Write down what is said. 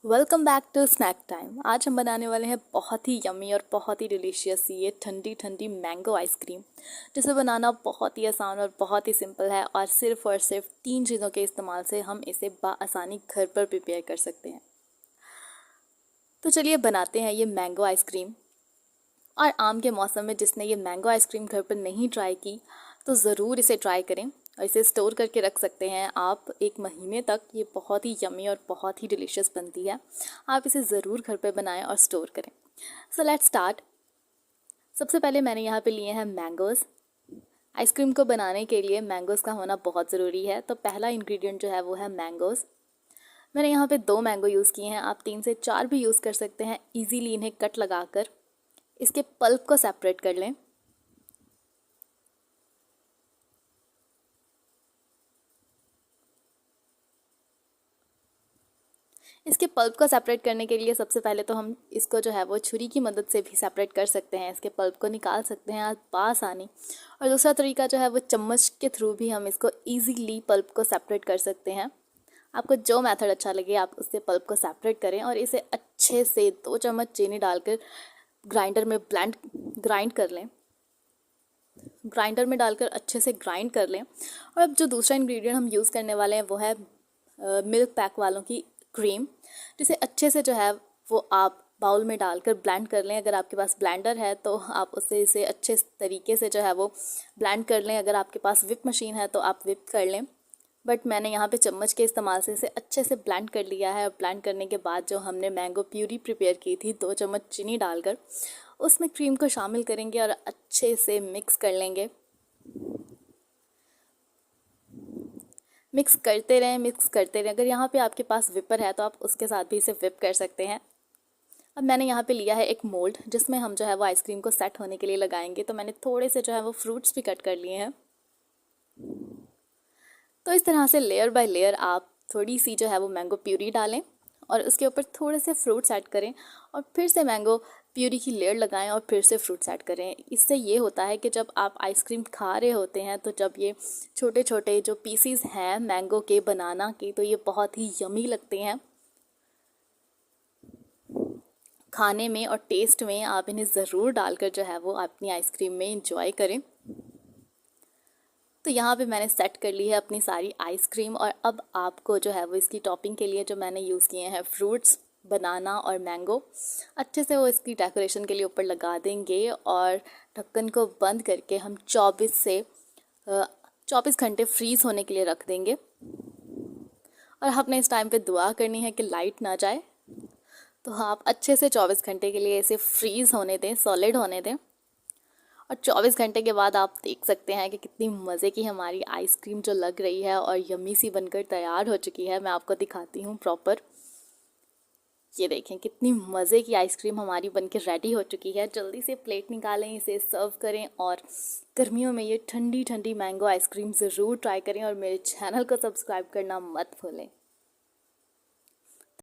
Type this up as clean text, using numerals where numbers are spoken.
Welcome back to snack time. आज हम बनाने वाले हैं बहुत ही यम्मी और बहुत ही डिलीशियस ये ठंडी ठंडी मैंगो आइसक्रीम, जिसे बनाना बहुत ही आसान और बहुत ही सिंपल है और सिर्फ 3 चीज़ों के इस्तेमाल से हम इसे बआसानी घर पर प्रिपेयर कर सकते हैं। तो चलिए बनाते हैं ये मैंगो आइसक्रीम। और आम के मौसम में जिसने ये मैंगो आइसक्रीम घर पर नहीं ट्राई की तो ज़रूर इसे ट्राई करें और इसे स्टोर करके रख सकते हैं आप 1 महीने तक। ये बहुत ही यम्मी और बहुत ही डिलीशियस बनती है। आप इसे ज़रूर घर पे बनाएं और स्टोर करें। So let's start. सबसे पहले मैंने यहाँ पे लिए हैं मैंगोज़। आइसक्रीम को बनाने के लिए मैंगोज़ का होना बहुत ज़रूरी है, तो पहला इंग्रेडिएंट जो है वो है मैंगोज़। मैंने यहाँ पे 2 मैंगो यूज़ किए हैं, आप 3 से 4 भी यूज़ कर सकते हैं। ईजीली इन्हें कट लगाकर इसके पल्प को सेपरेट कर लें। इसके पल्प को सेपरेट करने के लिए सबसे पहले तो हम इसको जो है वो छुरी की मदद से भी सेपरेट कर सकते हैं, इसके पल्प को निकाल सकते हैं आप बआसानी। और दूसरा तरीका जो है वो चम्मच के थ्रू भी हम इसको ईजीली पल्प को सेपरेट कर सकते हैं। आपको जो मेथड अच्छा लगे आप उससे पल्प को सेपरेट करें और इसे अच्छे से 2 चम्मच चीनी डालकर ग्राइंडर में ग्राइंड कर लें। ग्राइंडर में डालकर अच्छे से ग्राइंड कर लें। और अब जो दूसरा इंग्रेडिएंट हम यूज़ करने वाले हैं वो है मिल्क पैक वालों की क्रीम, जिसे अच्छे से जो है वो आप बाउल में डालकर ब्लेंड कर लें। अगर आपके पास ब्लेंडर है तो आप उससे इसे अच्छे तरीके से जो है वो ब्लेंड कर लें। अगर आपके पास विप मशीन है तो आप विप कर लें, बट मैंने यहाँ पे चम्मच के इस्तेमाल से इसे अच्छे से ब्लेंड कर लिया है। और ब्लेंड करने के बाद जो हमने मैंगो प्यूरी प्रिपेयर की थी 2 चम्मच चीनी डालकर उसमें क्रीम को शामिल करेंगे और अच्छे से मिक्स कर लेंगे। मिक्स करते रहें। अगर यहाँ पे आपके पास विपर है तो आप उसके साथ भी इसे विप कर सकते हैं। अब मैंने यहाँ पे लिया है एक मोल्ड, जिसमें हम जो है वो आइसक्रीम को सेट होने के लिए लगाएंगे। तो मैंने थोड़े से जो है वो फ्रूट्स भी कट कर लिए हैं। तो इस तरह से लेयर बाय लेयर आप थोड़ी सी जो है वो मैंगो प्यूरी डालें और उसके ऊपर थोड़े से फ्रूट्स ऐड करें और फिर से मैंगो प्यूरी की लेयर लगाएं और फिर से फ्रूट्स ऐड करें। इससे ये होता है कि जब आप आइसक्रीम खा रहे होते हैं तो जब ये छोटे छोटे जो पीसीज हैं मैंगो के, बनाना के, तो ये बहुत ही यमी लगते हैं खाने में और टेस्ट में। आप इन्हें ज़रूर डालकर जो है वो अपनी आइसक्रीम में इंजॉय करें। तो यहाँ पे मैंने सेट कर ली है अपनी सारी आइसक्रीम और अब आपको जो है वो इसकी टॉपिंग के लिए जो मैंने यूज़ किए हैं फ्रूट्स, बनाना और मैंगो, अच्छे से वो इसकी डेकोरेशन के लिए ऊपर लगा देंगे और ढक्कन को बंद करके हम 24 घंटे फ्रीज़ होने के लिए रख देंगे। और हमने इस टाइम पे दुआ करनी है कि लाइट ना जाए। तो आप अच्छे से 24 घंटे के लिए इसे फ्रीज़ होने दें, सॉलिड होने दें। और 24 घंटे के बाद आप देख सकते हैं कि कितनी मज़े की हमारी आइसक्रीम जो लग रही है और यम्मी सी बनकर तैयार हो चुकी है। मैं आपको दिखाती हूँ प्रॉपर। ये देखें कितनी मज़े की आइसक्रीम हमारी बनकर रेडी हो चुकी है। जल्दी से प्लेट निकालें, इसे सर्व करें और गर्मियों में ये ठंडी ठंडी मैंगो आइसक्रीम ज़रूर ट्राई करें और मेरे चैनल को सब्सक्राइब करना मत भूलें।